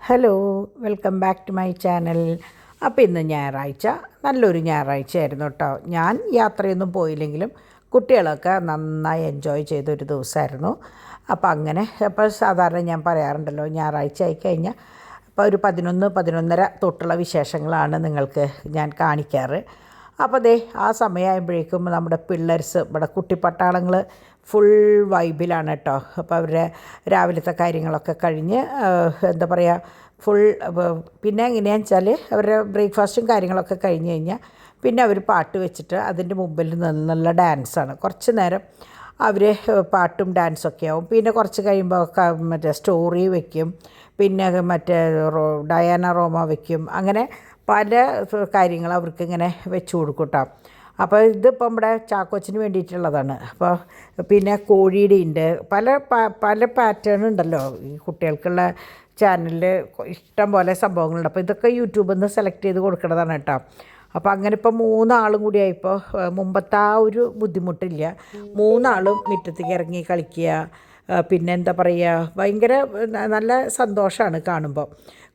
Hello, welcome back to my channel. അപ്പോൾ ഇന്ന് ഞായറാഴ്ച, നല്ലൊരു ഞായറാഴ്ചയായിരുന്നു കേട്ടോ. ഞാൻ യാത്രയൊന്നും പോയില്ലെങ്കിലും കുട്ടികളൊക്കെ നന്നായി എൻജോയ് ചെയ്തൊരു ദിവസമായിരുന്നു. അപ്പോൾ സാധാരണ ഞാൻ പറയാറുണ്ടല്ലോ, ഞായറാഴ്ച ആയിക്കഴിഞ്ഞാൽ അപ്പോൾ ഒരു 11-11:30 തൊട്ടുള്ള വിശേഷങ്ങളാണ് നിങ്ങൾക്ക് ഞാൻ കാണിക്കാറ്. അപ്പോൾ ആ സമയമാകുമ്പോഴേക്കും നമ്മുടെ പിള്ളേർസ് ഇവിടെ കുട്ടിപ്പട്ടാളങ്ങൾ ഫുൾ വൈബിലാണ് കേട്ടോ. അപ്പോൾ അവരുടെ രാവിലത്തെ കാര്യങ്ങളൊക്കെ കഴിഞ്ഞ് എന്താ പറയുക, ഫുൾ പിന്നെ എങ്ങനെയാണെന്ന് വെച്ചാൽ അവരുടെ ബ്രേക്ക്ഫാസ്റ്റും കാര്യങ്ങളൊക്കെ കഴിഞ്ഞ് കഴിഞ്ഞാൽ പിന്നെ അവർ പാട്ട് വെച്ചിട്ട് അതിൻ്റെ മുമ്പിൽ നിന്നുള്ള ഡാൻസാണ്. കുറച്ച് നേരം അവർ പാട്ടും ഡാൻസൊക്കെ ആവും. പിന്നെ കുറച്ച് കഴിയുമ്പോൾ മറ്റേ സ്റ്റോറി വയ്ക്കും, പിന്നെ മറ്റേ ഡയാന റോമ വയ്ക്കും. അങ്ങനെ പല കാര്യങ്ങൾ അവർക്കിങ്ങനെ വെച്ച് കൊടുക്കും കേട്ടോ. അപ്പോൾ ഇതിപ്പം നമ്മുടെ ചാക്കോച്ചിന് വേണ്ടിയിട്ടുള്ളതാണ്. അപ്പോൾ പിന്നെ കോഴിയുടെ ഉണ്ട്, പല പാറ്റേൺ ഉണ്ടല്ലോ ഈ കുട്ടികൾക്കുള്ള ചാനലിൽ. ഇഷ്ടം പോലെ സംഭവങ്ങളുണ്ട്. അപ്പോൾ ഇതൊക്കെ യൂട്യൂബിൽ നിന്ന് സെലക്ട് ചെയ്ത് കൊടുക്കുന്നതാണ് കേട്ടോ. അപ്പോൾ അങ്ങനെ ഇപ്പോൾ 3 ആളും കൂടി ആയിപ്പോൾ മുമ്പത്തെ ആ ഒരു ബുദ്ധിമുട്ടില്ല. 3 ആളും മുറ്റത്തേക്ക് ഇറങ്ങി കളിക്കുക. പിന്നെ എന്താ പറയുക, ഭയങ്കര നല്ല സന്തോഷമാണ് കാണുമ്പോൾ.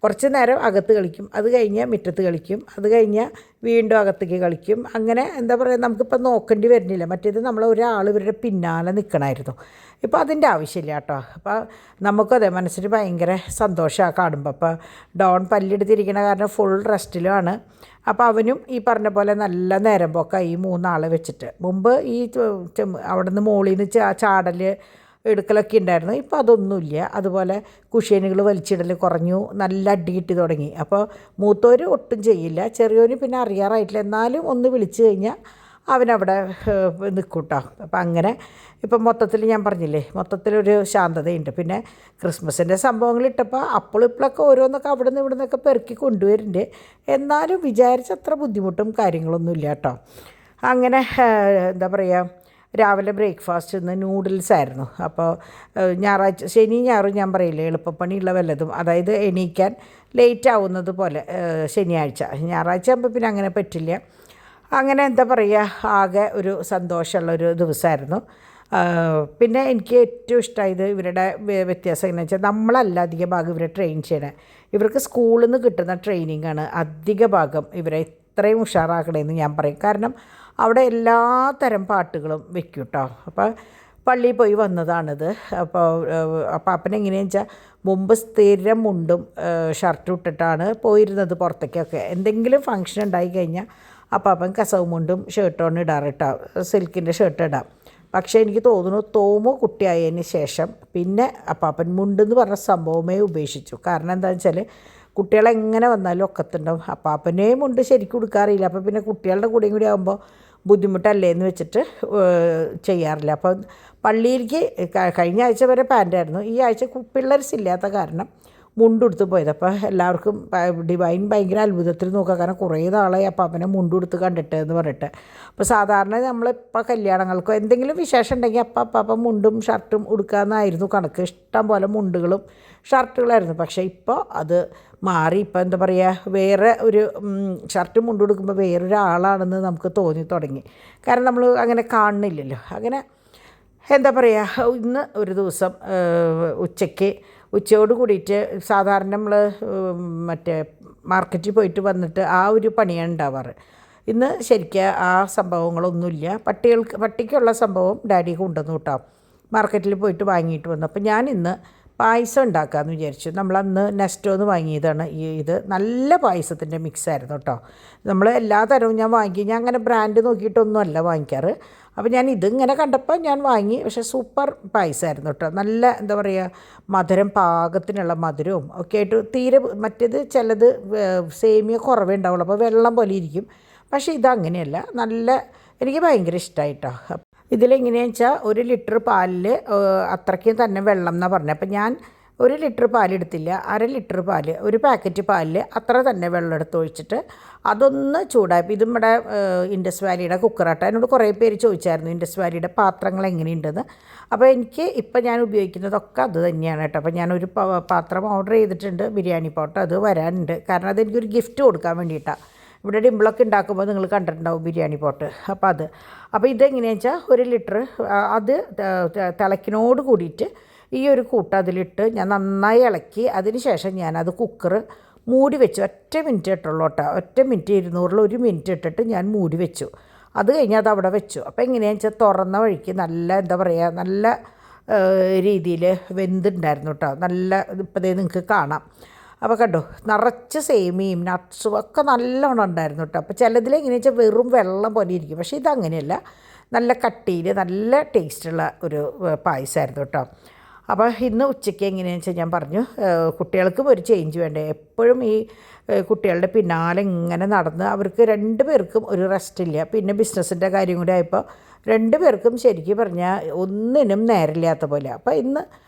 കുറച്ച് നേരം അകത്ത് കളിക്കും, അത് കഴിഞ്ഞ് മുറ്റത്ത് കളിക്കും, അത് കഴിഞ്ഞ് വീണ്ടും അകത്തേക്ക് കളിക്കും. അങ്ങനെ എന്താ പറയുക, നമുക്കിപ്പോൾ നോക്കേണ്ടി വരുന്നില്ല. മറ്റേത് നമ്മൾ ഒരാൾ ഇവരുടെ പിന്നാലെ നിൽക്കണമായിരുന്നു. ഇപ്പോൾ അതിൻ്റെ ആവശ്യമില്ല കേട്ടോ. അപ്പോൾ നമുക്കതേ മനസ്സിന് ഭയങ്കര സന്തോഷമാണ് കാണുമ്പോൾ. അപ്പോൾ ഡോൺ പല്ലെടുത്തിരിക്കണ കാരണം ഫുൾ റെസ്റ്റിലുമാണ്. അപ്പോൾ അവനും ഈ പറഞ്ഞ പോലെ നല്ല നേരം പോക്കായി ഈ 3 ആളെ വെച്ചിട്ട്. മുമ്പ് ഈ അവിടെ നിന്ന് മുകളിൽ നിന്ന് ചാടൽ എടുക്കലൊക്കെ ഉണ്ടായിരുന്നു. ഇപ്പോൾ അതൊന്നുമില്ല. അതുപോലെ കുഷ്യനുകൾ വലിച്ചിടൽ കുറഞ്ഞു, നല്ല അടി കിട്ടി തുടങ്ങി. അപ്പോൾ മൂത്തവർ ഒട്ടും ചെയ്യില്ല, ചെറിയവന് പിന്നെ അറിയാറായിട്ടില്ല. എന്നാലും ഒന്ന് വിളിച്ചു കഴിഞ്ഞാൽ അവനവിടെ നിൽക്കും കേട്ടോ. അപ്പം അങ്ങനെ ഇപ്പം മൊത്തത്തിൽ ഞാൻ പറഞ്ഞില്ലേ, മൊത്തത്തിലൊരു ശാന്തതയുണ്ട്. പിന്നെ ക്രിസ്മസിൻ്റെ സംഭവങ്ങളിട്ടപ്പോൾ അപ്പോഴും ഇപ്പോഴൊക്കെ ഓരോന്നൊക്കെ അവിടെ നിന്ന് ഇവിടെ നിന്നൊക്കെ പെറുക്കി കൊണ്ടുവരുന്നുണ്ട്. എന്നാലും വിചാരിച്ചത്ര ബുദ്ധിമുട്ടും കാര്യങ്ങളൊന്നും ഇല്ല കേട്ടോ. അങ്ങനെ എന്താ പറയുക, രാവിലെ ബ്രേക്ക്ഫാസ്റ്റ് ഇന്ന് നൂഡിൽസ് ആയിരുന്നു. അപ്പോൾ ഞായറാഴ്ച, ശനി ഞായറും ഞാൻ പറയില്ലേ എളുപ്പപ്പണിയുള്ള വല്ലതും, അതായത് എണീക്കാൻ ലേറ്റ് ആവുന്നത് പോലെ ശനിയാഴ്ച. ഞായറാഴ്ച ആകുമ്പോൾ പിന്നെ അങ്ങനെ പറ്റില്ല. അങ്ങനെ എന്താ പറയുക, ആകെ ഒരു സന്തോഷമുള്ളൊരു ദിവസമായിരുന്നു. പിന്നെ എനിക്ക് ഏറ്റവും ഇഷ്ടമായത് ഇവരുടെ വ്യത്യാസം എങ്ങനെയാണെന്ന് വെച്ചാൽ, നമ്മളല്ല അധിക ഭാഗം ഇവരെ ട്രെയിൻ ചെയ്യണേ. ഇവർക്ക് സ്കൂളിൽ നിന്ന് കിട്ടുന്ന ട്രെയിനിങ്ങാണ് അധിക ഭാഗം ഇവരെ ഇത്രയും ഉഷാറാക്കണമെന്ന് ഞാൻ പറയും. കാരണം അവിടെ എല്ലാ തരം പാട്ടുകളും വെക്കും കേട്ടോ. അപ്പോൾ പള്ളിയിൽ പോയി വന്നതാണിത്. അപ്പോൾ അപ്പൻ എങ്ങനെയാണെന്ന് വെച്ചാൽ, മുമ്പ് സ്ഥിരം മുണ്ടും ഷർട്ടും ഇട്ടിട്ടാണ് പോയിരുന്നത് പുറത്തേക്കൊക്കെ. എന്തെങ്കിലും ഫംഗ്ഷൻ ഉണ്ടായി കഴിഞ്ഞാൽ അപ്പൻ കസവ് മുണ്ടും ഷർട്ടാണ് ഇടാറ് കേട്ടോ, സിൽക്കിൻ്റെ ഷർട്ട് ഇടാം. പക്ഷേ എനിക്ക് തോന്നുന്നു തോമു കുട്ടിയായതിന് ശേഷം പിന്നെ അപ്പൻ മുണ്ടെന്ന് പറഞ്ഞ സംഭവമേ ഉപേക്ഷിച്ചു. കാരണം എന്താണെന്ന് വെച്ചാൽ, കുട്ടികളെങ്ങനെ വന്നാലും ഒക്കത്തുണ്ടാവും. അപ്പാപ്പനെയും മുണ്ട് ശരിക്കും കൊടുക്കാറില്ല. അപ്പോൾ പിന്നെ കുട്ടികളുടെ കൂടെയും കൂടി ആകുമ്പോൾ ബുദ്ധിമുട്ടല്ലേ എന്ന് വെച്ചിട്ട് ചെയ്യാറില്ല. അപ്പോൾ പള്ളിയിലേക്ക് കഴിഞ്ഞ ആഴ്ച വരെ പാൻറ്റായിരുന്നു. ഈ ആഴ്ച പിള്ളേർസ് ഇല്ലാത്ത കാരണം മുണ്ടെടുത്ത് പോയത്. അപ്പോൾ എല്ലാവർക്കും ഡിവൈൻ ഭയങ്കര അത്ഭുതത്തിൽ നോക്കുക. കാരണം കുറേ നാളായി അപ്പാപ്പനെ മുണ്ടെടുത്ത് കണ്ടിട്ട് എന്ന് പറഞ്ഞിട്ട്. അപ്പോൾ സാധാരണ നമ്മളിപ്പോൾ കല്യാണങ്ങൾക്കോ എന്തെങ്കിലും വിശേഷം ഉണ്ടെങ്കിൽ അപ്പാപ്പ മുണ്ടും ഷർട്ടും ഉടുക്കാമെന്നായിരുന്നു കണക്ക്. ഇഷ്ടം പോലെ മുണ്ടുകളും ഷർട്ടുകളായിരുന്നു. പക്ഷേ ഇപ്പോൾ അത് മാറി. ഇപ്പോൾ എന്താ പറയുക, വേറെ ഒരു ഷർട്ടും മുണ്ടും കൊടുക്കുമ്പോൾ വേറൊരാളാണെന്ന് നമുക്ക് തോന്നി തുടങ്ങി. കാരണം നമ്മൾ അങ്ങനെ കാണുന്നില്ലല്ലോ. അങ്ങനെ എന്താ പറയുക, ഇന്ന് ഒരു ദിവസം ഉച്ചയോട് കൂടിയിട്ട് സാധാരണ നമ്മൾ മറ്റേ മാർക്കറ്റിൽ പോയിട്ട് വന്നിട്ട് ആ ഒരു പണിയാണ് ഉണ്ടാവാറ്. ഇന്ന് ശരിക്കും ആ സംഭവങ്ങളൊന്നുമില്ല. പട്ടിക്കുള്ള സംഭവം ഡാഡി കൊണ്ടുവന്നു കേട്ടോ. മാർക്കറ്റിൽ പോയിട്ട് വാങ്ങിയിട്ട് വന്നു. അപ്പോൾ ഞാൻ ഇന്ന് പായസം ഉണ്ടാക്കാമെന്ന് വിചാരിച്ചു. നമ്മളന്ന് നെസ്റ്റോന്ന് വാങ്ങിയതാണ് ഇത്. നല്ല പായസത്തിൻ്റെ മിക്സായിരുന്നു കേട്ടോ. നമ്മൾ എല്ലാ തരവും ഞാൻ വാങ്ങി. ഞാൻ അങ്ങനെ ബ്രാൻഡ് നോക്കിയിട്ടൊന്നും അല്ല വാങ്ങിക്കാറ്. അപ്പോൾ ഞാൻ ഇതിങ്ങനെ കണ്ടപ്പോൾ ഞാൻ വാങ്ങി. പക്ഷേ സൂപ്പർ പായസമായിരുന്നു കേട്ടോ. നല്ല എന്താ പറയുക, മധുരം പാകത്തിനുള്ള മധുരവും ഒക്കെ ആയിട്ട്. തീരെ മറ്റേത് ചിലത് സേമിയ കുറവേ ഉണ്ടാവുള്ളൂ, അപ്പോൾ വെള്ളം പോലെ ഇരിക്കും. പക്ഷേ ഇതങ്ങനെയല്ല, നല്ല, എനിക്ക് ഭയങ്കര ഇഷ്ടമായിട്ടോ. ഇതിലെങ്ങനെയാണെന്ന് വെച്ചാൽ 1 ലിറ്റർ പാലിൽ അത്രയ്ക്കും തന്നെ വെള്ളം എന്നാണ് പറഞ്ഞത്. അപ്പം ഞാൻ 1 ലിറ്റർ പാലെടുത്തില്ല, 1/2 ലിറ്റർ പാല്, ഒരു പാക്കറ്റ് പാലിൽ അത്ര തന്നെ വെള്ളം എടുത്ത് ഒഴിച്ചിട്ട് അതൊന്ന് ചൂടായപ്പോൾ, ഇതും ഇവിടെ ഇൻഡസ് വാലിയുടെ കുക്കറാട്ട. എന്നോട് കുറേ പേര് ചോദിച്ചായിരുന്നു ഇൻഡസ് വാലിയുടെ പാത്രങ്ങൾ എങ്ങനെയുണ്ടെന്ന്. അപ്പോൾ എനിക്ക് ഇപ്പം ഞാൻ ഉപയോഗിക്കുന്നതൊക്കെ അത് തന്നെയാണ് കേട്ടോ. അപ്പോൾ ഞാനൊരു പാത്രം ഓർഡർ ചെയ്തിട്ടുണ്ട്, ബിരിയാണി പോട്ട്. അത് വരാനുണ്ട്. കാരണം അതെനിക്കൊരു ഗിഫ്റ്റ് കൊടുക്കാൻ വേണ്ടിയിട്ടാണ്. ഇവിടെ ഡിമ്പിളൊക്കെ ഉണ്ടാക്കുമ്പോൾ നിങ്ങൾ കണ്ടിട്ടുണ്ടാവും ബിരിയാണി പോട്ട്. അപ്പോൾ ഇതെങ്ങനെയാണെന്ന് വെച്ചാൽ 1 ലിറ്റർ അത് തിളക്കിനോട് കൂടിയിട്ട് ഈ ഒരു കൂട്ട് അതിലിട്ട് ഞാൻ നന്നായി ഇളക്കി. അതിന് ശേഷം ഞാനത് കുക്കർ മൂടി വെച്ചു. ഒറ്റ മിനിറ്റ് ഇട്ടുള്ളൂ കേട്ടോ. ഒറ്റ മിനിറ്റ് 200-ൽ 1 മിനിറ്റ് ഇട്ടിട്ട് ഞാൻ മൂടി വെച്ചു. അത് കഴിഞ്ഞ് അത് അവിടെ വെച്ചു. അപ്പോൾ എങ്ങനെയാണെന്ന് വെച്ചാൽ തുറന്ന വഴിക്ക് നല്ല എന്താ പറയുക, നല്ല രീതിയിൽ വെന്തുണ്ടായിരുന്നു കേട്ടോ. നല്ല ഇപ്പോൾ നിങ്ങൾക്ക് കാണാം. അപ്പോൾ കണ്ടോ, നിറച്ച് സേമിയും നട്ട്സും ഒക്കെ നല്ലോണം ഉണ്ടായിരുന്നു കേട്ടോ. അപ്പോൾ ചിലതിലെങ്ങനെയാണെന്ന് വെച്ചാൽ വെറും വെള്ളം പോലെ ഇരിക്കും. പക്ഷേ ഇതങ്ങനെയല്ല, നല്ല കട്ടിയിൽ നല്ല ടേസ്റ്റുള്ള ഒരു പായസമായിരുന്നു കേട്ടോ. അപ്പോൾ ഇന്ന് ഉച്ചയ്ക്ക് എങ്ങനെയാണെന്ന് വെച്ചാൽ ഞാൻ പറഞ്ഞു, കുട്ടികൾക്കും ഒരു ചേഞ്ച് വേണ്ടേ. എപ്പോഴും ഈ കുട്ടികളുടെ പിന്നാലെ ഇങ്ങനെ നടന്ന് അവർക്ക് 2 പേർക്കും ഒരു റെസ്റ്റ് ഇല്ല. പിന്നെ ബിസിനസ്സിൻ്റെ കാര്യം കൂടി ആയപ്പോൾ 2 പേർക്കും ശരിക്കും പറഞ്ഞാൽ ഒന്നിനും നേരമില്ലാത്ത പോലെ. അപ്പോൾ ഇന്ന്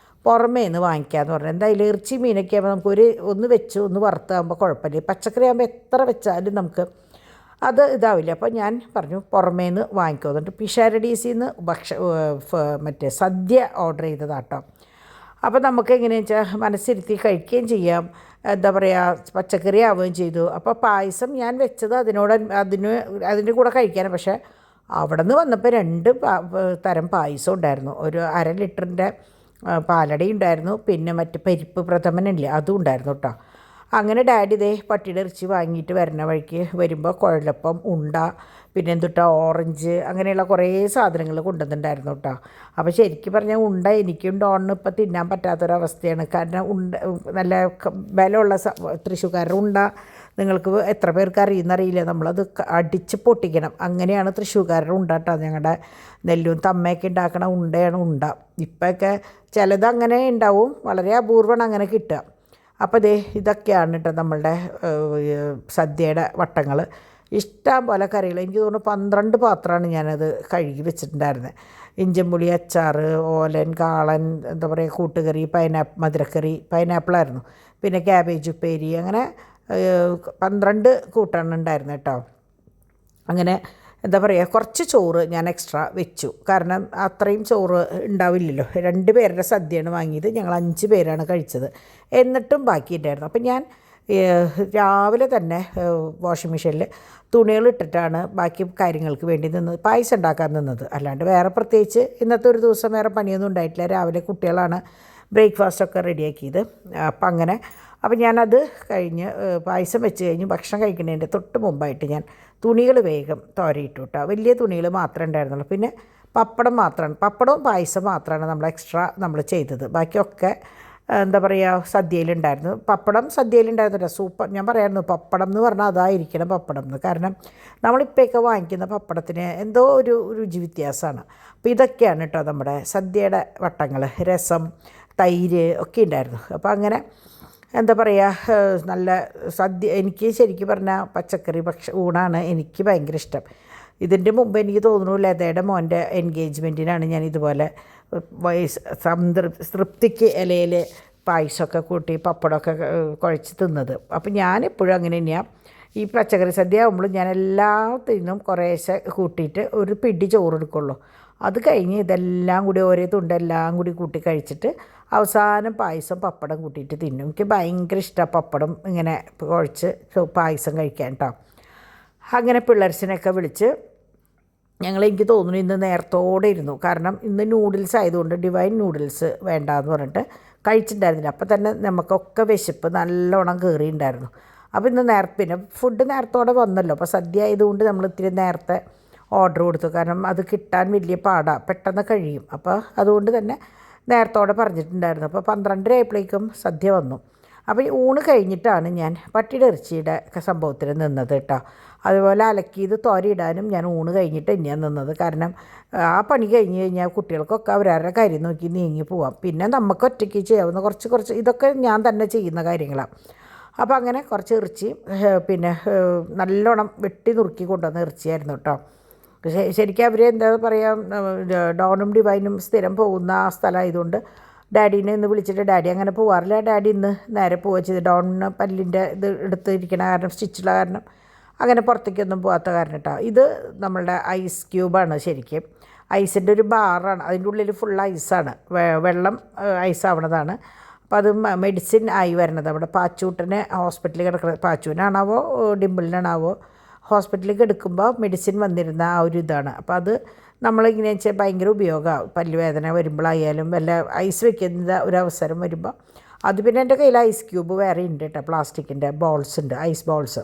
പുറമേ നിന്ന് വാങ്ങിക്കാമെന്ന് പറഞ്ഞു. എന്തായാലും ഇറച്ചി മീനൊക്കെ ആകുമ്പോൾ നമുക്കൊരു ഒന്ന് വെച്ച് ഒന്ന് വറുത്താകുമ്പോൾ കുഴപ്പമില്ല. പച്ചക്കറി ആകുമ്പോൾ എത്ര വെച്ചാലും നമുക്ക് അത് ഇതാവില്ല. അപ്പോൾ ഞാൻ പറഞ്ഞു പുറമേ നിന്ന് വാങ്ങിക്കുമോ. എന്നിട്ട് പിഷാരഡീസിൽ നിന്ന് മറ്റേ സദ്യ ഓർഡർ ചെയ്തതാട്ടോ. അപ്പോൾ നമുക്ക് എങ്ങനെയാണെന്ന് വെച്ചാൽ മനസ്സിരുത്തി കഴിക്കുകയും ചെയ്യാം, എന്താ പറയുക, പച്ചക്കറി ആവുകയും ചെയ്തു. അപ്പോൾ പായസം ഞാൻ വെച്ചത് അതിൻ്റെ കൂടെ കഴിക്കാനാണ്. പക്ഷേ അവിടെ നിന്ന് വന്നപ്പോൾ 2 തരം പായസം ഉണ്ടായിരുന്നു. ഒരു 1/2 ലിറ്ററിൻ്റെ പാലട ഉണ്ടായിരുന്നു, പിന്നെ മറ്റ് പരിപ്പ് പ്രഥമനില്ലേ അതും ഉണ്ടായിരുന്നു കേട്ടോ. അങ്ങനെ ഡാഡി ഇതേ പട്ടിയുടെ ഇറച്ചി വാങ്ങിയിട്ട് വരുന്ന വഴിക്ക് വരുമ്പോൾ കുഴലപ്പം, ഉണ്ട, പിന്നെ എന്തുട്ടാ ഓറഞ്ച്, അങ്ങനെയുള്ള കുറേ സാധനങ്ങൾ കൊണ്ടുവന്നിട്ടുണ്ടായിരുന്നു കേട്ടോ. അപ്പോൾ ശരിക്കും പറഞ്ഞാൽ ഉണ്ട എനിക്കും ഡോണിന് ഇപ്പോൾ തിന്നാൻ പറ്റാത്തൊരവസ്ഥയാണ്. കാരണം നല്ല ബലമുള്ള തൃശ്ശൂർക്കാരുടെ ഉണ്ട നിങ്ങൾക്ക് എത്ര പേർക്ക് അറിയുന്നറിയില്ല. നമ്മളത് അടിച്ച് പൊട്ടിക്കണം. അങ്ങനെയാണ് തൃശ്ശൂർക്കാരുടെ ഉണ്ട കേട്ടോ. ഞങ്ങളുടെ നെല്ലും തമ്മയൊക്കെ ഉണ്ടാക്കണ ഉണ്ടയാണ് ഉണ്ട. ഇപ്പോഴൊക്കെ ചിലത് അങ്ങനെ ഉണ്ടാവും, വളരെ അപൂർവമാണ് അങ്ങനെ കിട്ടുക. അപ്പോൾ ഇതൊക്കെയാണ് കേട്ടോ നമ്മളുടെ സദ്യയുടെ വട്ടങ്ങൾ. ഇഷ്ടം പോലെ കറികൾ. എനിക്ക് തോന്നുന്നു 12 പാത്രമാണ് ഞാനത് കഴുകി വെച്ചിട്ടുണ്ടായിരുന്നത്. ഇഞ്ചമ്പുളി അച്ചാർ, ഓലൻ, കാളൻ, എന്താ പറയുക, കൂട്ടുകറി, മധുരക്കറി, പൈനാപ്പിളായിരുന്നു, പിന്നെ ക്യാബേജ് ഉപ്പേരി, അങ്ങനെ 12 കൂട്ടാണ് ഉണ്ടായിരുന്നു കേട്ടോ. അങ്ങനെ എന്താ പറയുക, കുറച്ച് ചോറ് ഞാൻ എക്സ്ട്രാ വെച്ചു. കാരണം അത്രയും ചോറ് ഉണ്ടാവില്ലല്ലോ. 2 പേരുടെ സദ്യയാണ് വാങ്ങിയത്. ഞങ്ങൾ 5 പേരാണ് കഴിച്ചത്. എന്നിട്ടും ബാക്കിയുണ്ടായിരുന്നു. അപ്പം ഞാൻ രാവിലെ തന്നെ വാഷിംഗ് മെഷീനിൽ തുണികളിട്ടിട്ടാണ് ബാക്കി കാര്യങ്ങൾക്ക് വേണ്ടി പായസം ഉണ്ടാക്കാൻ നിന്നത്. അല്ലാണ്ട് വേറെ പ്രത്യേകിച്ച് ഇന്നത്തെ ഒരു ദിവസം വേറെ പണിയൊന്നും ഉണ്ടായിട്ടില്ല. രാവിലെ കുട്ടികളാണ് ബ്രേക്ക്ഫാസ്റ്റൊക്കെ റെഡിയാക്കിയത്. അപ്പം ഞാനത് കഴിഞ്ഞ് പായസം വെച്ച് കഴിഞ്ഞ് ഭക്ഷണം കഴിക്കുന്നതിൻ്റെ തൊട്ട് മുമ്പായിട്ട് ഞാൻ തുണികൾ വേഗം തോരയിട്ടു കേട്ടോ. വലിയ തുണികൾ മാത്രമേ ഉണ്ടായിരുന്നുള്ളൂ. പിന്നെ പപ്പടവും പായസം മാത്രമാണ് നമ്മൾ എക്സ്ട്രാ ചെയ്തത്. ബാക്കിയൊക്കെ എന്താ പറയുക സദ്യയിലുണ്ടായിരുന്നു. പപ്പടം സദ്യയിലുണ്ടായിരുന്നില്ല. സൂപ്പർ. ഞാൻ പറയായിരുന്നു പപ്പടം എന്ന് പറഞ്ഞാൽ അതായിരിക്കണം പപ്പടം എന്ന്. കാരണം നമ്മളിപ്പോഴൊക്കെ വാങ്ങിക്കുന്ന പപ്പടത്തിന് എന്തോ ഒരു രുചി വ്യത്യാസമാണ്. അപ്പോൾ ഇതൊക്കെയാണ് കേട്ടോ നമ്മുടെ സദ്യയുടെ വട്ടങ്ങൾ. രസം, തൈര് ഒക്കെ ഉണ്ടായിരുന്നു. അപ്പോൾ അങ്ങനെ എന്താ പറയുക, നല്ല സദ്യ. എനിക്ക് ശരിക്കും പറഞ്ഞാൽ പച്ചക്കറി ഊണാണ് എനിക്ക് ഭയങ്കര ഇഷ്ടം. ഇതിൻ്റെ മുമ്പ് എനിക്ക് തോന്നുന്നു ലതയുടെ മോൻ്റെ എൻഗേജ്മെൻറ്റിനാണ് ഞാൻ ഇതുപോലെ തൃപ്തിക്ക് ഇലയിൽ പായസമൊക്കെ കൂട്ടി പപ്പടമൊക്കെ കുഴച്ച് തിന്നത്. അപ്പം ഞാനെപ്പോഴും അങ്ങനെ തന്നെയാണ്. ഈ പച്ചക്കറി സദ്യ ആകുമ്പോൾ ഞാൻ എല്ലാത്തിനും കുറേശ്ശെ കൂട്ടിയിട്ട് ഒരു പിടി ചോറ് എടുക്കുള്ളൂ. അത് കഴിഞ്ഞ് ഇതെല്ലാം കൂടി ഓരോ തുണ്ടെല്ലാം കൂടി കൂട്ടി കഴിച്ചിട്ട് അവസാനം പായസം പപ്പടം കൂട്ടിയിട്ട് തിന്നും. എനിക്ക് ഭയങ്കര ഇഷ്ടമാണ് പപ്പടം ഇങ്ങനെ കുഴച്ച് പായസം കഴിക്കാൻ കേട്ടോ. അങ്ങനെ പിള്ളേർസിനൊക്കെ വിളിച്ച് എനിക്ക് തോന്നുന്നു ഇന്ന് നേരത്തോടെ ഇരുന്നു. കാരണം ഇന്ന് നൂഡിൽസ് ആയതുകൊണ്ട് ഡിവൈൻ നൂഡിൽസ് വേണ്ടാന്ന് പറഞ്ഞിട്ട് കഴിച്ചിട്ടുണ്ടായിരുന്നില്ല. അപ്പോൾ തന്നെ നമുക്കൊക്കെ വിശപ്പ് നല്ലോണം കയറിയിട്ടുണ്ടായിരുന്നു. അപ്പോൾ ഇന്ന് പിന്നെ ഫുഡ് നേരത്തോടെ വന്നല്ലോ. അപ്പോൾ സദ്യ ആയതുകൊണ്ട് നമ്മൾ ഇത്തിരി നേരത്തെ ഓർഡർ കൊടുത്തു. കാരണം അത് കിട്ടാൻ വലിയ പാടാണ്, പെട്ടെന്ന് കഴിയും. അപ്പോൾ അതുകൊണ്ട് തന്നെ നേരത്തോടെ പറഞ്ഞിട്ടുണ്ടായിരുന്നു. അപ്പോൾ 12:30 ആയപ്പോഴേക്കും സദ്യ വന്നു. അപ്പോൾ ഈ ഊണ് കഴിഞ്ഞിട്ടാണ് ഞാൻ പട്ടിയുടെ ഇറച്ചിയുടെ സംഭവത്തിന് നിന്നത് കേട്ടോ. അതുപോലെ അലക്കിയത് തോരയിടാനും ഞാൻ ഊണ് കഴിഞ്ഞിട്ട് തന്നെയാണ് നിന്നത്. കാരണം ആ പണി കഴിഞ്ഞ് കഴിഞ്ഞാൽ കുട്ടികൾക്കൊക്കെ അവരവരുടെ കാര്യം നോക്കി നീങ്ങി പോവാം. പിന്നെ നമുക്ക് ഒറ്റയ്ക്ക് ചെയ്യാവുന്ന കുറച്ച് ഇതൊക്കെ ഞാൻ തന്നെ ചെയ്യുന്ന കാര്യങ്ങളാണ്. അപ്പോൾ അങ്ങനെ കുറച്ച് ഇറച്ചി പിന്നെ നല്ലോണം വെട്ടി നുറുക്കി കൊണ്ടുവന്ന ഇറച്ചിയായിരുന്നു കേട്ടോ. ശരിക്കും അവർ എന്താ പറയുക, ഡോണും ഡിവൈനും സ്ഥിരം പോകുന്ന ആ സ്ഥലമായതുകൊണ്ട് ഡാഡീനെ ഇന്ന് വിളിച്ചിട്ട് ഡാഡി അങ്ങനെ പോകാറില്ല. ഡാഡി ഇന്ന് നേരെ പോവുക ചെയ്ത്. ഡോണിന് പല്ലിൻ്റെ ഇത് എടുത്തിരിക്കണ കാരണം, സ്റ്റിച്ചുള്ള കാരണം അങ്ങനെ പുറത്തേക്കൊന്നും പോകാത്ത കാരണം കേട്ടോ. ഇത് നമ്മളുടെ ഐസ് ക്യൂബാണ്. ശരിക്കും ഐസിൻ്റെ ഒരു ബാറാണ്. അതിൻ്റെ ഉള്ളിൽ ഫുൾ ഐസാണ്, വെള്ളം ഐസാവണതാണ്. അപ്പോൾ അത് മെഡിസിൻ ആയി വരണത്. അവിടെ പാച്ചൂട്ടനെ ഹോസ്പിറ്റലിൽ കിടക്കുന്ന, പാച്ചുവിനാണാവോ ഡിമ്പിളിനാണാവോ ഹോസ്പിറ്റലിലേക്ക് എടുക്കുമ്പോൾ മെഡിസിൻ വന്നിരുന്ന ആ ഒരു ഇതാണ്. അപ്പോൾ അത് നമ്മളിങ്ങനെ വെച്ചാൽ ഭയങ്കര ഉപയോഗമാവും. പല്ലുവേദന വരുമ്പോഴായാലും വല്ല ഐസ് വെക്കുന്ന ഒരു അവസരം വരുമ്പോൾ അത് പിന്നെ എൻ്റെ കയ്യിൽ ഐസ് ക്യൂബ് വേറെ ഉണ്ട് കേട്ടോ, പ്ലാസ്റ്റിക്കിൻ്റെ ബോൾസ് ഉണ്ട്, ഐസ് ബോൾസ്.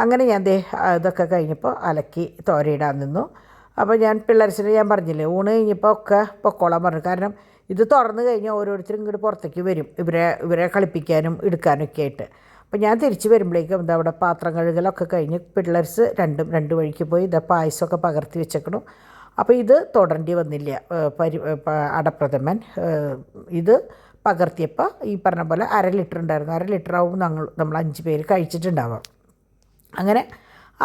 അങ്ങനെ ഞാൻ ഇതൊക്കെ കഴിഞ്ഞപ്പോൾ അലക്കി തോരയിടാൻ നിന്നു. അപ്പോൾ ഞാൻ പിള്ളേർസിന് ഞാൻ പറഞ്ഞില്ലേ ഊണ് കഴിഞ്ഞപ്പോൾ ഒക്കെ പൊക്കോളാൻ പറഞ്ഞു. കാരണം ഇത് തുറന്നു കഴിഞ്ഞാൽ ഓരോരുത്തരും ഇങ്ങോട്ട് പുറത്തേക്ക് വരും, ഇവരെ കളിപ്പിക്കാനും എടുക്കാനൊക്കെ ആയിട്ട്. അപ്പോൾ ഞാൻ തിരിച്ച് വരുമ്പോഴേക്കും എന്താ അവിടെ പാത്രം കഴുകലൊക്കെ കഴിഞ്ഞ് പിള്ളേർസ് രണ്ട് വഴിക്ക് പോയി പായസമൊക്കെ പകർത്തി വെച്ചേക്കണം. അപ്പോൾ ഇത് തൊടേണ്ടി വന്നില്ല. അടപ്രഥമൻ ഇത് പകർത്തിയപ്പോൾ ഈ പറഞ്ഞ പോലെ 1/2 ലിറ്റർ ഉണ്ടായിരുന്നു. 1/2 ലിറ്ററാവും നമ്മൾ 5 പേര് കഴിച്ചിട്ടുണ്ടാവാം. അങ്ങനെ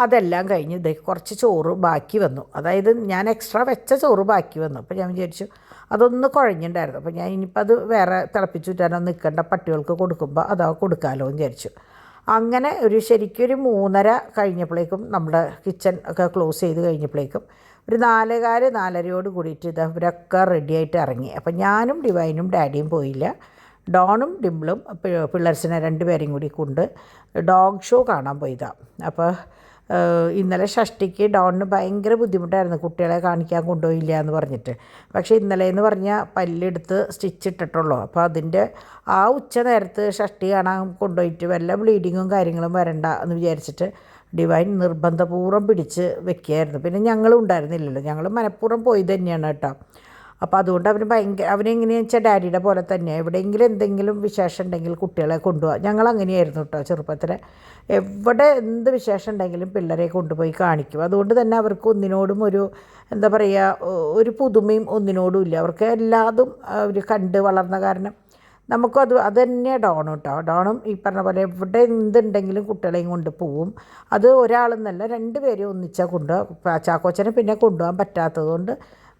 അതെല്ലാം കഴിഞ്ഞ് കുറച്ച് ചോറ് ബാക്കി വന്നു. അതായത് ഞാൻ എക്സ്ട്രാ വെച്ച ചോറ് ബാക്കി വന്നു. അപ്പോൾ ഞാൻ വിചാരിച്ചു അതൊന്ന് കുഴഞ്ഞിട്ടുണ്ടായിരുന്നു. അപ്പോൾ ഞാൻ ഇനിയിപ്പോൾ അത് വേറെ തിളപ്പിച്ചുറ്റാനൊന്നും നിൽക്കേണ്ട, പട്ടികൾക്ക് കൊടുക്കുമ്പോൾ അതാ കൊടുക്കാമല്ലോ എന്ന് വിചാരിച്ചു. അങ്ങനെ ശരിക്കും 3:30 കഴിഞ്ഞപ്പോഴേക്കും നമ്മുടെ കിച്ചൺ ഒക്കെ ക്ലോസ് ചെയ്ത് കഴിഞ്ഞപ്പോഴേക്കും ഒരു 4:15 4:30 കൂടിയിട്ട് ഇവരൊക്കെ റെഡിയായിട്ട് ഇറങ്ങി. അപ്പം ഞാനും ഡിവൈനും ഡാഡിയും പോയില്ല. ഡോണും ഡിംപിളും പിള്ളേർസിനെ 2 പേരെയും കൂടി കൊണ്ട് ഡോഗ് ഷോ കാണാൻ പോയതാണ്. അപ്പോൾ ഇന്നലെ ഷഷ്ടിക്ക് ഡോണിന് ഭയങ്കര ബുദ്ധിമുട്ടായിരുന്നു കുട്ടികളെ കാണിക്കാൻ കൊണ്ടുപോയില്ല എന്ന് പറഞ്ഞിട്ട്. പക്ഷേ ഇന്നലെ എന്ന് പറഞ്ഞാൽ പല്ലെടുത്ത് സ്റ്റിച്ച് ഇട്ടിട്ടുള്ളൂ. അപ്പോൾ അതിൻ്റെ ആ ഉച്ച നേരത്ത് ഷഷ്ടി കാണാൻ കൊണ്ടുപോയിട്ട് വല്ല ബ്ലീഡിങ്ങും കാര്യങ്ങളും വരണ്ട എന്ന് വിചാരിച്ചിട്ട് ഡിവൈൻ നിർബന്ധപൂർവ്വം പിടിച്ച് വെക്കുകയായിരുന്നു. പിന്നെ ഞങ്ങളും ഉണ്ടായിരുന്നില്ലല്ലോ, ഞങ്ങൾ മനഃപൂർവ്വം പോയി തന്നെയാണ് കേട്ടോ. അപ്പോൾ അതുകൊണ്ട് അവനെങ്ങനെയാണെന്ന് വെച്ചാൽ ഡാഡിയുടെ പോലെ തന്നെ എവിടെയെങ്കിലും എന്തെങ്കിലും വിശേഷം ഉണ്ടെങ്കിൽ കുട്ടികളെ കൊണ്ടുപോകാം. ഞങ്ങളങ്ങനെയായിരുന്നു കേട്ടോ ചെറുപ്പത്തിൽ. എവിടെ എന്ത് വിശേഷം ഉണ്ടെങ്കിലും പിള്ളേരെ കൊണ്ടുപോയി കാണിക്കും. അതുകൊണ്ട് തന്നെ അവർക്ക് ഒന്നിനോടും എന്താ പറയുക, ഒരു പുതുമയും ഒന്നിനോടും ഇല്ല. അവർക്ക് എല്ലാതും അവർ കണ്ട് വളർന്ന കാരണം നമുക്കും അത് തന്നെ ഡോണും കേട്ടോ. ഡോണും ഈ പറഞ്ഞ പോലെ എവിടെ എന്തുണ്ടെങ്കിലും കുട്ടികളെയും കൊണ്ട് പോവും. അത് ഒരാളെന്നല്ല 2 പേരെയും ഒന്നിച്ചാൽ കൊണ്ടുപോകാം. ചാക്കോച്ചനെ പിന്നെ കൊണ്ടുപോകാൻ പറ്റാത്തതുകൊണ്ട്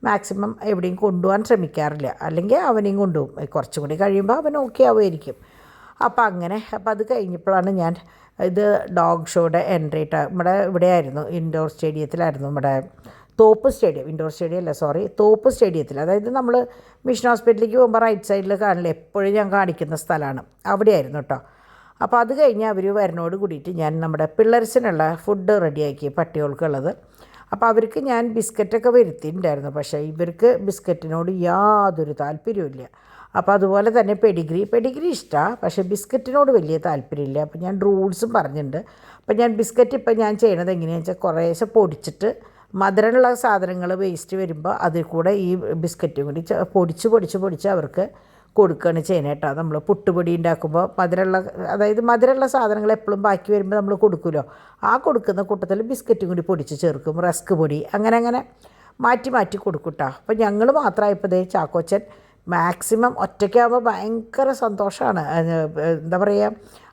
മാക്സിമം എവിടെയും കൊണ്ടുപോകാൻ ശ്രമിക്കാറില്ല. അല്ലെങ്കിൽ അവനെയും കൊണ്ടുപോകും. കുറച്ചും കൂടി കഴിയുമ്പോൾ അവൻ ഓക്കെ ആവുമായിരിക്കും. അപ്പോൾ അത് കഴിഞ്ഞപ്പോഴാണ് ഞാൻ ഇത് ഡോഗ് ഷോയുടെ എൻട്രി ഇട്ട നമ്മുടെ ഇവിടെയായിരുന്നു, ഇൻഡോർ സ്റ്റേഡിയത്തിലായിരുന്നു, നമ്മുടെ തോപ്പ് സ്റ്റേഡിയം, ഇൻഡോർ സ്റ്റേഡിയം അല്ല സോറി, തോപ്പ് സ്റ്റേഡിയത്തിൽ. അതായത് നമ്മൾ മിഷൻ ഹോസ്പിറ്റലിലേക്ക് പോകുമ്പോൾ റൈറ്റ് സൈഡിൽ കാണില്ല, എപ്പോഴും ഞാൻ കാണിക്കുന്ന സ്ഥലമാണ്, അവിടെയായിരുന്നു കേട്ടോ. അപ്പോൾ അത് കഴിഞ്ഞ് അവർ വരുന്നോട് കൂടിയിട്ട് ഞാൻ നമ്മുടെ പിള്ളേർസിനുള്ള ഫുഡ് റെഡിയാക്കി, പട്ടികൾക്കുള്ളത്. അപ്പോൾ അവർക്ക് ഞാൻ ബിസ്ക്കറ്റൊക്കെ വരുത്തിയിട്ടുണ്ടായിരുന്നു. പക്ഷേ ഇവർക്ക് ബിസ്ക്കറ്റിനോട് യാതൊരു താല്പര്യമില്ല. അപ്പോൾ അതുപോലെ തന്നെ പെഡിഗ്രി ഇഷ്ടമാണ്, പക്ഷേ ബിസ്ക്കറ്റിനോട് വലിയ താല്പര്യമില്ല. അപ്പോൾ ഞാൻ റൂൾസും പറഞ്ഞിട്ടുണ്ട്. അപ്പോൾ ഞാൻ ബിസ്ക്കറ്റ് ഇപ്പം ഞാൻ ചെയ്യണത് എങ്ങനെയാണെന്ന് വെച്ചാൽ കുറേശ്ശെ പൊടിച്ചിട്ട് മധുരമുള്ള സാധനങ്ങൾ വേസ്റ്റ് വരുമ്പോൾ അതിൽ കൂടെ ഈ ബിസ്ക്കറ്റും കൂടി പൊടിച്ച് അവർക്ക് കൊടുക്കുകയാണ് ചെയ്യുന്നത് കേട്ടോ. നമ്മൾ പുട്ടുപൊടി ഉണ്ടാക്കുമ്പോൾ മധുരമുള്ള സാധനങ്ങൾ എപ്പോഴും ബാക്കി വരുമ്പോൾ നമ്മൾ കൊടുക്കുമല്ലോ, ആ കൊടുക്കുന്ന കൂട്ടത്തിൽ ബിസ്ക്കറ്റും കൂടി പൊടിച്ച് ചേർക്കും, റസ്ക് പൊടി, അങ്ങനെ മാറ്റി കൊടുക്കും കേട്ടോ. അപ്പോൾ ഞങ്ങൾ മാത്രമായപ്പോൾ ചാക്കോച്ചൻ മാക്സിമം ഒറ്റയ്ക്കാകുമ്പോൾ ഭയങ്കര സന്തോഷമാണ്. എന്താ പറയുക,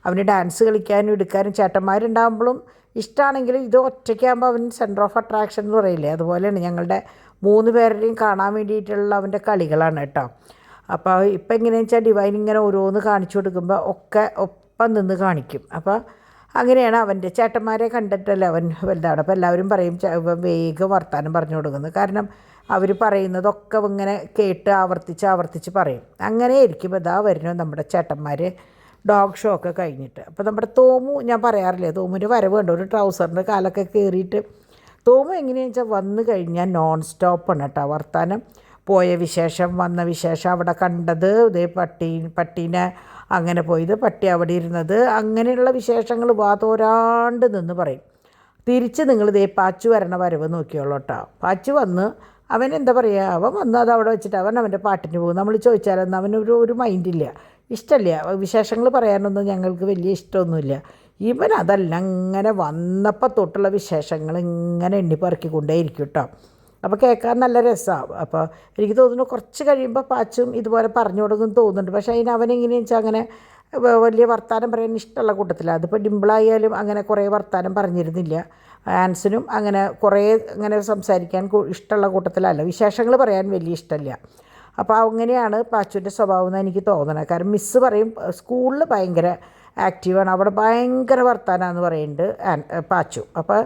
അവന് ഡാൻസ് കളിക്കാനും എടുക്കാനും ചേട്ടന്മാരുണ്ടാകുമ്പോഴും ഇഷ്ടമാണെങ്കിലും ഇത് ഒറ്റയ്ക്കാകുമ്പോൾ അവൻ സെൻറ്റർ ഓഫ് അട്രാക്ഷൻ എന്ന് പറയില്ലേ, അതുപോലെയാണ് ഞങ്ങളുടെ 3 പേരുടെയും കാണാൻ വേണ്ടിയിട്ടുള്ള അവൻ്റെ കളികളാണ് കേട്ടോ. അപ്പോൾ ഇപ്പം എങ്ങനെയാണെന്ന് വെച്ചാൽ ഡിവൈൻ ഇങ്ങനെ ഓരോന്ന് കാണിച്ചു കൊടുക്കുമ്പോൾ ഒക്കെ ഒപ്പം നിന്ന് കാണിക്കും. അപ്പോൾ അങ്ങനെയാണ് അവൻ്റെ ചേട്ടന്മാരെ കണ്ടിട്ടല്ലേ അവൻ വലുതാണ്. അപ്പോൾ എല്ലാവരും പറയും വേഗം വർത്താനം പറഞ്ഞു കൊടുക്കുന്നത്. കാരണം അവർ പറയുന്നതൊക്കെ ഇങ്ങനെ കേട്ട് ആവർത്തിച്ച് പറയും. അങ്ങനെ ഇരിക്കും ഇതാ വരുന്നു നമ്മുടെ ചേട്ടന്മാർ ഡോഗ് ഷോ ഒക്കെ കഴിഞ്ഞിട്ട്. അപ്പോൾ നമ്മുടെ തോമു, ഞാൻ പറയാറില്ലേ തോമുവിൻ്റെ വരവ് കണ്ടോ, ഒരു ട്രൗസറിൻ്റെ കാലൊക്കെ കയറിയിട്ട്. തോമു എങ്ങനെയാണെന്ന് വെച്ചാൽ വന്നു കഴിഞ്ഞാൽ നോൺ സ്റ്റോപ്പാണ് കേട്ടോ വർത്താനം. പോയ വിശേഷം, വന്ന വിശേഷം, അവിടെ കണ്ടത്, ഇതേ പട്ടീനെ അങ്ങനെ പോയത്, പട്ടി അവിടെ ഇരുന്നത്, അങ്ങനെയുള്ള വിശേഷങ്ങൾ വാതോരാണ്ട് നിന്ന് പറയും. തിരിച്ച് നിങ്ങൾ പാച്ചു വരണ വരവ് നോക്കിയോളൂ കേട്ടോ. പാച്ചു വന്ന് അവൻ എന്താ പറയുക, അവൻ വന്ന് അത് അവിടെ വെച്ചിട്ട് അവൻ്റെ പാട്ടിന് പോകും. നമ്മൾ ചോദിച്ചാലൊന്നും അവനൊരു മൈൻഡില്ല, ഇഷ്ടമില്ല, വിശേഷങ്ങൾ പറയാനൊന്നും ഞങ്ങൾക്ക് വലിയ ഇഷ്ടമൊന്നുമില്ല. ഇവൻ അതല്ല, അങ്ങനെ വന്നപ്പോൾ തൊട്ടുള്ള വിശേഷങ്ങൾ ഇങ്ങനെ എണ്ണിപ്പറക്കിക്കൊണ്ടേയിരിക്കും കേട്ടോ. അപ്പോൾ കേൾക്കാൻ നല്ല രസമാണ്. അപ്പോൾ എനിക്ക് തോന്നുന്നു കുറച്ച് കഴിയുമ്പോൾ പാച്ചും ഇതുപോലെ പറഞ്ഞു കൊടുക്കും തോന്നുന്നുണ്ട്. പക്ഷേ അവനെങ്ങനെയാണെന്ന് വെച്ചാൽ അങ്ങനെ വലിയ വർത്താനം പറയാൻ ഇഷ്ടമുള്ള കൂട്ടത്തിലാണ്. അതിപ്പോൾ ഡിംപിളായാലും അങ്ങനെ കുറേ വർത്താനം പറഞ്ഞിരുന്നില്ല. ആൻസനും അങ്ങനെ സംസാരിക്കാൻ ഇഷ്ടമുള്ള കൂട്ടത്തിലല്ല, വിശേഷങ്ങൾ പറയാൻ വലിയ ഇഷ്ടമില്ല. അപ്പോൾ അങ്ങനെയാണ് പാച്ചുവിൻ്റെ സ്വഭാവം എന്ന് എനിക്ക് തോന്നണത്. കാരണം മിസ്സ് പറയും സ്കൂളിൽ ഭയങ്കര ആക്റ്റീവാണ്, അവിടെ ഭയങ്കര വർത്താനമാണെന്ന് പറയുന്നുണ്ട് പാച്ചു. അപ്പോൾ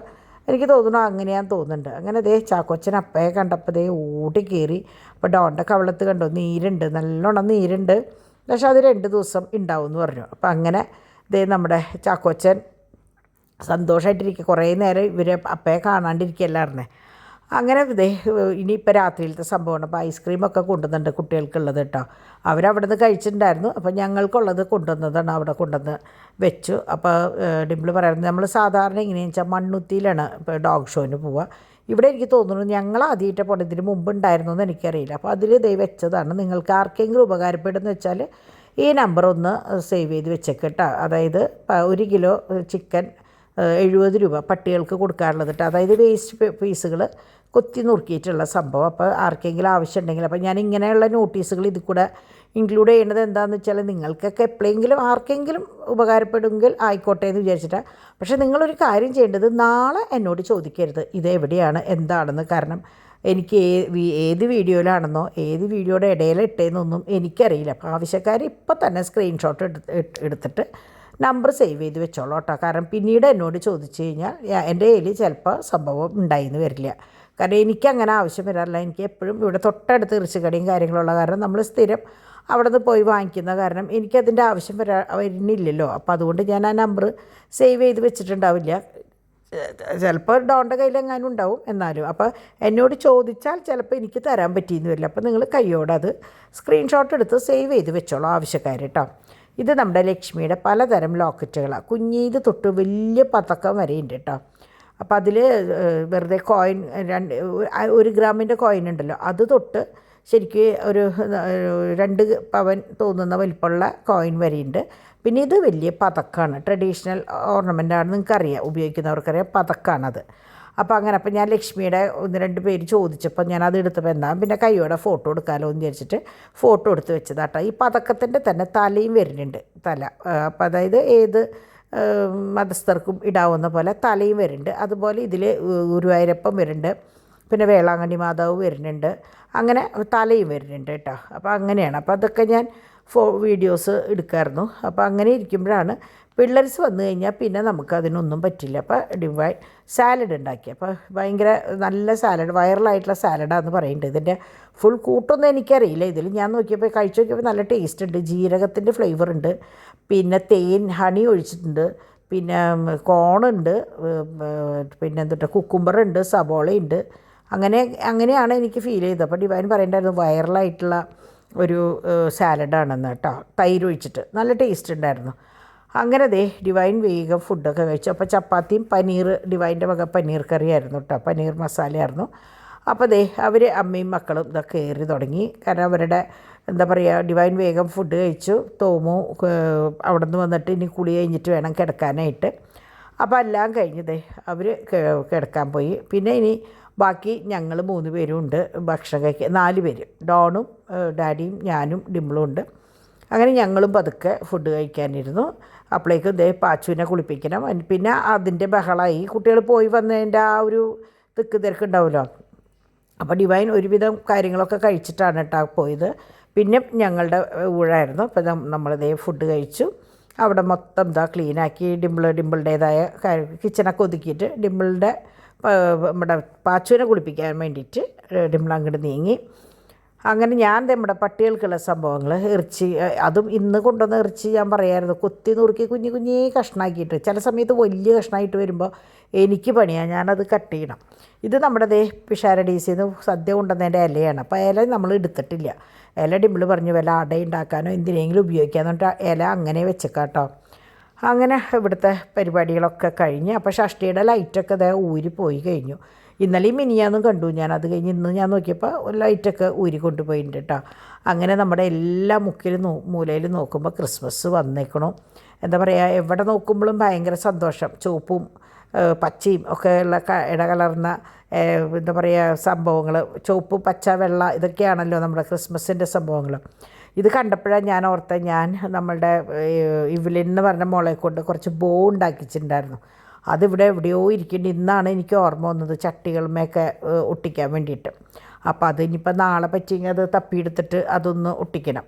എനിക്ക് തോന്നുന്നു അങ്ങനെയാന്ന് തോന്നുന്നുണ്ട്. അങ്ങനെ ചാക്കോച്ചൻ അപ്പയെ കണ്ടപ്പോൾ ഓടി കയറി. അപ്പോൾ ഡോണിൻ്റെ കവളത്ത് കണ്ടോ നീരുണ്ട്, നല്ലോണം നീരുണ്ട്, പക്ഷെ അത് 2 ദിവസം ഉണ്ടാവും എന്ന് പറഞ്ഞു. അപ്പോൾ അങ്ങനെ നമ്മുടെ ചാക്കോച്ചൻ സന്തോഷമായിട്ടിരിക്കുക. കുറേ നേരം ഇവരെ അപ്പയെ കാണാണ്ടിരിക്കുകയല്ലായിരുന്നേ. അങ്ങനെ ഇതേ ഇനിയിപ്പോൾ രാത്രിയിലത്തെ സംഭവമാണ്. അപ്പോൾ ഐസ്ക്രീമൊക്കെ കൊണ്ടുവന്നിട്ടുണ്ട് കുട്ടികൾക്കുള്ളത് കേട്ടോ. അവരവിടെ നിന്ന് കഴിച്ചിട്ടുണ്ടായിരുന്നു. അപ്പോൾ ഞങ്ങൾക്കുള്ളത് കൊണ്ടുവന്നതാണ്, അവിടെ കൊണ്ടുവന്ന് വെച്ചു. അപ്പോൾ ഡിംപിൾ പറയുന്നത് നമ്മൾ സാധാരണ എങ്ങനെയാണെന്ന് വെച്ചാൽ മണ്ണുത്തിയിലാണ് ഇപ്പോൾ ഡോഗ് ഷോന് പോവുക. ഇവിടെ എനിക്ക് തോന്നുന്നു ഞങ്ങൾ ആദ്യമായിട്ട് പോകണം, ഇതിന് മുമ്പ് ഉണ്ടായിരുന്നു എന്ന് എനിക്കറിയില്ല. അപ്പോൾ അതിൽ ദൈവം വെച്ചതാണ്. നിങ്ങൾക്ക് ആർക്കെങ്കിലും ഉപകാരപ്പെടുമെന്ന് വെച്ചാൽ ഈ നമ്പർ ഒന്ന് സേവ് ചെയ്ത് വെച്ചേക്ക് കേട്ടോ. അതായത് 1 കിലോ ചിക്കൻ 70 രൂപ പട്ടികൾക്ക് കൊടുക്കാറുള്ളത് കേട്ടോ. അതായത് വേസ്റ്റ് പീസുകൾ കൊത്തി നുറുക്കിയിട്ടുള്ള സംഭവം. അപ്പോൾ ആർക്കെങ്കിലും ആവശ്യമുണ്ടെങ്കിൽ, അപ്പോൾ ഞാൻ ഇങ്ങനെയുള്ള നോട്ടീസുകൾ ഇതിൽ കൂടെ ഇൻക്ലൂഡ് ചെയ്യുന്നത് എന്താണെന്ന് വെച്ചാൽ നിങ്ങൾക്കൊക്കെ എപ്പോഴെങ്കിലും ആർക്കെങ്കിലും ഉപകാരപ്പെടുമെങ്കിൽ ആയിക്കോട്ടെ എന്ന് വിചാരിച്ചിട്ടാണ്. പക്ഷേ നിങ്ങളൊരു കാര്യം ചെയ്യേണ്ടത്, നാളെ എന്നോട് ചോദിക്കരുത് ഇതെവിടെയാണ് എന്താണെന്ന്. കാരണം എനിക്ക് ഏത് വീഡിയോയിലാണെന്നോ ഏത് വീഡിയോയുടെ ഇടയിലിട്ടേന്നൊന്നും എനിക്കറിയില്ല. അപ്പോൾ ആവശ്യക്കാർ ഇപ്പോൾ തന്നെ സ്ക്രീൻഷോട്ട് എടുത്തിട്ട് നമ്പർ സേവ് ചെയ്ത് വെച്ചോളൂ കേട്ടോ. കാരണം പിന്നീട് എന്നോട് ചോദിച്ചു കഴിഞ്ഞാൽ എൻ്റെ കയ്യിൽ ചിലപ്പോൾ സംഭവം ഉണ്ടായിന്ന് വരില്ല. കാരണം എനിക്കങ്ങനെ ആവശ്യം വരാറില്ല. എനിക്ക് എപ്പോഴും ഇവിടെ തൊട്ടടുത്ത് ഇറച്ചിക്കടയും കാര്യങ്ങളുള്ള കാരണം നമ്മൾ സ്ഥിരം അവിടെ നിന്ന് പോയി വാങ്ങിക്കുന്ന കാരണം എനിക്കതിൻ്റെ ആവശ്യം വരുന്നില്ലല്ലോ. അപ്പോൾ അതുകൊണ്ട് ഞാൻ ആ നമ്പർ സേവ് ചെയ്ത് വെച്ചിട്ടുണ്ടാവില്ല. ചിലപ്പോൾ ഡോണിൻ്റെ കയ്യിലെങ്ങാനും ഉണ്ടാവും. എന്നാലും അപ്പോൾ എന്നോട് ചോദിച്ചാൽ ചിലപ്പോൾ എനിക്ക് തരാൻ പറ്റിയെന്ന് വരില്ല. അപ്പോൾ നിങ്ങൾ കയ്യോടെ അത് സ്ക്രീൻഷോട്ട് എടുത്ത് സേവ് ചെയ്ത് വെച്ചോളൂ ആവശ്യക്കാർ കേട്ടോ. ഇത് നമ്മുടെ ലക്ഷ്മിയുടെ പലതരം ലോക്കറ്റുകളാണ്. കുഞ്ഞീത് തൊട്ട് വലിയ പതക്കം വരെ ഉണ്ട് കേട്ടോ. അപ്പോൾ അതിൽ വെറുതെ കോയിൻ 1 ഗ്രാമിൻ്റെ കോയിൻ ഉണ്ടല്ലോ, അത് തൊട്ട് ശരിക്കും ഒരു 2 പവൻ തോന്നുന്ന വലിപ്പമുള്ള കോയിൻ വരെയുണ്ട്. പിന്നെ ഇത് വലിയ പതക്കാണ്, ട്രഡീഷണൽ ഓർണമെൻ്റാണ്, നിങ്ങൾക്കറിയാം, ഉപയോഗിക്കുന്നവർക്കറിയാം, പതക്കാണത്. അപ്പോൾ അങ്ങനെ അപ്പോൾ ഞാൻ ലക്ഷ്മിയുടെ 1-2 പേര് ചോദിച്ചപ്പോൾ ഞാൻ അത് എടുത്തപ്പോൾ എന്താ പിന്നെ കൈയോടെ ഫോട്ടോ എടുക്കാമല്ലോ എന്ന് വിചാരിച്ചിട്ട് ഫോട്ടോ എടുത്ത് വെച്ചതാട്ടോ. ഈ പതക്കത്തിൻ്റെ തന്നെ തലയും വരുന്നുണ്ട്, തല. അപ്പോൾ അതായത് ഏത് മതസ്ഥർക്കും ഇടാവുന്ന പോലെ തലയും വരുന്നുണ്ട്. അതുപോലെ ഇതിൽ ഗുരുവായൂരപ്പൻ വരുന്നുണ്ട്, പിന്നെ വേളാങ്കണ്ണി മാതാവ് വരുന്നുണ്ട്, അങ്ങനെ തലയും വരുന്നുണ്ട് കേട്ടോ. അപ്പോൾ അങ്ങനെയാണ്. അപ്പോൾ അതൊക്കെ ഞാൻ വീഡിയോസ് എടുക്കാമായിരുന്നു. അപ്പോൾ അങ്ങനെ ഇരിക്കുമ്പോഴാണ് പിള്ളേർസ് വന്നു കഴിഞ്ഞാൽ പിന്നെ നമുക്കതിനൊന്നും പറ്റില്ല. അപ്പോൾ ഡിവൈൻ സാലഡ് ഉണ്ടാക്കി. അപ്പോൾ ഭയങ്കര നല്ല സാലഡ്, വൈറലായിട്ടുള്ള സാലഡാന്ന് പറയുന്നുണ്ട്. ഇതിൻ്റെ ഫുൾ കൂട്ടൊന്നും എനിക്കറിയില്ല. ഇതിൽ ഞാൻ നോക്കിയപ്പോൾ കഴിച്ച് നോക്കിയപ്പോൾ നല്ല ടേസ്റ്റ് ഉണ്ട്. ജീരകത്തിൻ്റെ ഫ്ലേവർ ഉണ്ട്, പിന്നെ തേൻ ഹണി ഒഴിച്ചിട്ടുണ്ട്, പിന്നെ കോണുണ്ട്, പിന്നെ എന്തുട്ടാ കുക്കുംബറുണ്ട്, സബോളയുണ്ട്. അങ്ങനെയാണ് എനിക്ക് ഫീൽ ചെയ്തത്. അപ്പോൾ ഡിവൈൻ പറയേണ്ടായിരുന്നു വൈറലായിട്ടുള്ള ഒരു സാലഡാണെന്ന് കേട്ടോ, തൈര് ഒഴിച്ചിട്ട് നല്ല ടേസ്റ്റ് ഉണ്ടായിരുന്നു. അങ്ങനെ ഡിവൈൻ വേഗം ഫുഡൊക്കെ കഴിച്ചു. അപ്പോൾ ചപ്പാത്തിയും പനീർ, ഡിവൈൻ്റെ വക പനീർ കറിയായിരുന്നു കേട്ടോ, പനീർ മസാലയായിരുന്നു. അപ്പോൾ അവർ അമ്മയും മക്കളും ഇതൊക്കെ കയറി തുടങ്ങി. കാരണം അവരുടെ എന്താ പറയുക, ഡിവൈൻ വേഗം ഫുഡ് കഴിച്ചു. തോമു അവിടെ നിന്ന് വന്നിട്ട് ഇനി കുളി കഴിഞ്ഞിട്ട് വേണം കിടക്കാനായിട്ട്. അപ്പോൾ എല്ലാം കഴിഞ്ഞ് അവർ കിടക്കാൻ പോയി. പിന്നെ ഇനി ബാക്കി ഞങ്ങൾ 3 പേരും ഉണ്ട് ഭക്ഷണം കഴിക്കാൻ. 4 പേര്, ഡോണും ഡാഡിയും ഞാനും ഡിംപിളും ഉണ്ട്. അങ്ങനെ ഞങ്ങളും പതുക്കെ ഫുഡ് കഴിക്കാനിരുന്നു. അപ്പോഴേക്കും പാച്ചുവിനെ കുളിപ്പിക്കണം. പിന്നെ അതിൻ്റെ ബഹളമായി, കുട്ടികൾ പോയി വന്നതിൻ്റെ ആ ഒരു തിരക്കുണ്ടാവുമല്ലോ. അപ്പോൾ ഡിവൈൻ ഒരുവിധം കാര്യങ്ങളൊക്കെ കഴിച്ചിട്ടാണ് കേട്ടോ പോയത്. പിന്നെ ഞങ്ങളുടെ ഊഴായിരുന്നു. അപ്പോൾ നമ്മൾ ഫുഡ് കഴിച്ചു. അവിടെ മൊത്തം ക്ലീനാക്കി ഡിംപിളുടേതായ കിച്ചണൊക്കെ ഒതുക്കിയിട്ട് ഡിംപിളിൻ്റെ നമ്മുടെ പാച്ചുവിനെ കുളിപ്പിക്കാൻ വേണ്ടിയിട്ട് ഡിംപിൾ അങ്ങോട്ട് നീങ്ങി. അങ്ങനെ ഞാൻ നമ്മുടെ പട്ടികൾക്കുള്ള സംഭവങ്ങൾ, ഇറച്ചി, അതും ഇന്ന് കൊണ്ടുവന്ന ഇറച്ചി ഞാൻ പറയായിരുന്നു കൊത്തി നുറുക്കി കുഞ്ഞി കഷ്ണമാക്കിയിട്ട്. ചില സമയത്ത് വലിയ കഷ്ണമായിട്ട് വരുമ്പോൾ എനിക്ക് പണിയാണ്, ഞാനത് കട്ട് ചെയ്യണം. ഇത് നമ്മുടെ പിഷാരഡീസിൽ നിന്ന് സദ്യ കൊണ്ടുവന്നതിൻ്റെ ഇലയാണ്. അപ്പോൾ ഇല നമ്മൾ എടുത്തിട്ടില്ല. ഇല ഡിംപിൾ പറഞ്ഞു വല്ല അട ഉണ്ടാക്കാനോ എന്തിനെങ്കിലും ഉപയോഗിക്കാമെന്ന് പറഞ്ഞിട്ട് ഇല അങ്ങനെ വെച്ചേക്കാട്ടോ. അങ്ങനെ ഇവിടുത്തെ പരിപാടികളൊക്കെ കഴിഞ്ഞ് അപ്പോൾ ഷഷ്ടിയുടെ ലൈറ്റൊക്കെ ഊരി പോയി കഴിഞ്ഞു. ഇന്നലെയും മിനിയാന്നും കണ്ടു ഞാൻ. അത് കഴിഞ്ഞ് ഇന്ന് ഞാൻ നോക്കിയപ്പോൾ ലൈറ്റൊക്കെ ഊരി കൊണ്ടുപോയിട്ടുണ്ട് കേട്ടോ. അങ്ങനെ നമ്മുടെ എല്ലാ മുക്കിലും മൂലയിൽ നോക്കുമ്പോൾ ക്രിസ്മസ് വന്നേക്കണു. എന്താ പറയുക, എവിടെ നോക്കുമ്പോഴും ഭയങ്കര സന്തോഷം. ചുവപ്പും പച്ചയും ഒക്കെ ഉള്ള ഇടകലർന്ന എന്താ പറയുക സംഭവങ്ങൾ, ചുവപ്പ് പച്ച വെള്ള, ഇതൊക്കെയാണല്ലോ നമ്മുടെ ക്രിസ്മസിൻ്റെ സംഭവങ്ങൾ. ഇത് കണ്ടപ്പോഴാണ് ഞാൻ ഓർത്ത, ഞാൻ നമ്മളുടെ ഇവലിൻ എന്ന് പറഞ്ഞ മോളെ കൊണ്ട് കുറച്ച് ബോ ഉണ്ടാക്കിച്ചിട്ടുണ്ടായിരുന്നു. അതിവിടെ എവിടെയോ ഇരിക്കേണ്ടി. ഇന്നാണ് എനിക്ക് ഓർമ്മ വന്നത് ചട്ടികളുമൊക്കെ ഒട്ടിക്കാൻ വേണ്ടിയിട്ട്. അപ്പോൾ അത് ഇനിയിപ്പോൾ നാളെ പറ്റിയെങ്കിൽ അത് തപ്പിയെടുത്തിട്ട് അതൊന്ന് ഒട്ടിക്കണം.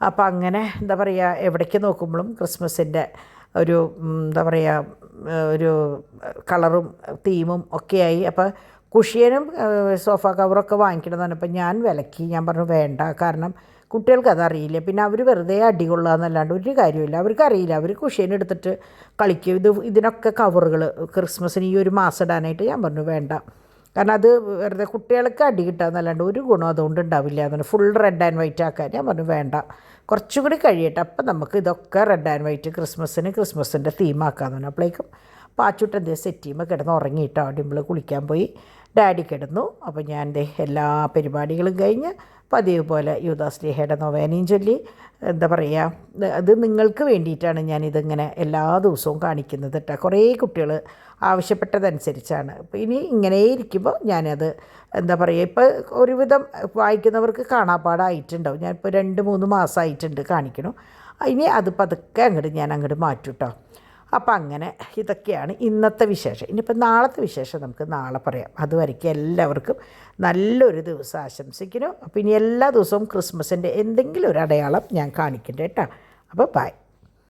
അപ്പോൾ അങ്ങനെ എന്താ പറയുക, എവിടേക്ക് നോക്കുമ്പോഴും ക്രിസ്മസിൻ്റെ ഒരു എന്താ പറയുക ഒരു കളറും തീമും ഒക്കെയായി. അപ്പോൾ കുഷ്യനും സോഫ കവറൊക്കെ വാങ്ങിക്കണമെന്ന് പറഞ്ഞപ്പോൾ ഞാൻ വിലക്കി. ഞാൻ പറഞ്ഞു വേണ്ട, കാരണം കുട്ടികൾക്കതറിയില്ല. പിന്നെ അവർ വെറുതെ അടികൊള്ളുക എന്നല്ലാണ്ട് ഒരു കാര്യമില്ല. അവർക്കറിയില്ല. അവർ കുഷ്യനെടുത്തിട്ട് കളിക്കും. ഇതിനൊക്കെ കവറുകൾ ക്രിസ്മസിന് ഈ ഒരു മാസം ഇടാനായിട്ട്. ഞാൻ പറഞ്ഞു വേണ്ട, കാരണം അത് വെറുതെ കുട്ടികൾക്ക് അടി കിട്ടാമെന്നല്ലാണ്ട് ഒരു ഗുണം അതുകൊണ്ട് ഉണ്ടാവില്ല എന്ന് ഫുൾ റെഡ് ആൻഡ് വൈറ്റ് ആക്കാൻ ഞാൻ പറഞ്ഞു വേണ്ട, കുറച്ചും കൂടി കഴിയട്ടെ, അപ്പം നമുക്ക് ഇതൊക്കെ റെഡ് ആൻഡ് വൈറ്റ് ക്രിസ്മസിൻ്റെ തീമാക്കാമെന്ന് പറഞ്ഞു. അപ്പോഴേക്കും പാച്ചുട്ട് എന്തേ സെറ്റ് ചെയ്യുമ്പോൾ കിടന്ന് ഉറങ്ങിയിട്ടോ. ഡിമ്പിൾ കുളിക്കാൻ പോയി, ഡാഡി കിടന്നു. അപ്പോൾ ഞാൻ എല്ലാ പരിപാടികളും കഴിഞ്ഞ് പതിവ് പോലെ യൂദാശ്ലീഹയുടെ നൊവേനയും ചൊല്ലി, എന്താ പറയുക, അത് നിങ്ങൾക്ക് വേണ്ടിയിട്ടാണ് ഞാനിതിങ്ങനെ എല്ലാ ദിവസവും കാണിക്കുന്നത് കേട്ടോ. കുറേ കുട്ടികൾ ആവശ്യപ്പെട്ടതനുസരിച്ചാണ്. അപ്പോൾ ഇനി ഇങ്ങനെ ഇരിക്കുമ്പോൾ ഞാനത് എന്താ പറയുക, ഇപ്പോൾ ഒരുവിധം വായിക്കുന്നവർക്ക് കാണാപ്പാടായിട്ടുണ്ടാവും. ഞാനിപ്പോൾ 2-3 മാസമായിട്ടുണ്ട് കാണിക്കണം. ഇനി അത് പതുക്കെ ഞാൻ അങ്ങോട്ട് മാറ്റും കേട്ടോ. അപ്പം അങ്ങനെ ഇതൊക്കെയാണ് ഇന്നത്തെ വിശേഷം. ഇനിയിപ്പോൾ നാളത്തെ വിശേഷം നമുക്ക് നാളെ പറയാം. അതുവരയ്ക്കും എല്ലാവർക്കും നല്ലൊരു ദിവസം ആശംസിക്കുന്നു. അപ്പോൾ ഇനി എല്ലാ ദിവസവും ക്രിസ്മസിൻ്റെ എന്തെങ്കിലും ഒരു അടയാളം ഞാൻ കാണിക്കട്ടെ കേട്ടോ. അപ്പോൾ ബൈ.